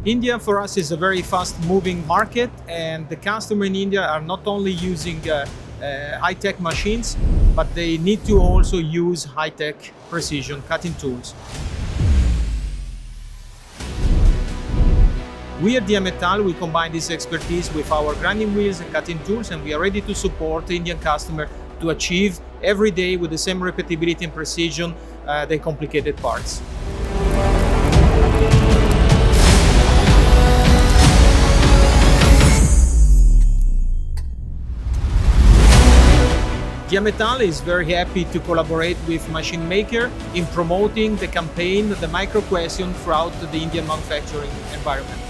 India for us is a very fast-moving market, and the customer in India are not only using high-tech machines, but they need to also use high-tech precision cutting tools. We at DIAMETAL, we combine this expertise with our grinding wheels and cutting tools, and we are ready to support the Indian customer to achieve every day with the same repeatability and precision the complicated parts. DIAMETAL is very happy to collaborate with Machine Maker in promoting the campaign, the Micron Question, throughout the Indian manufacturing environment.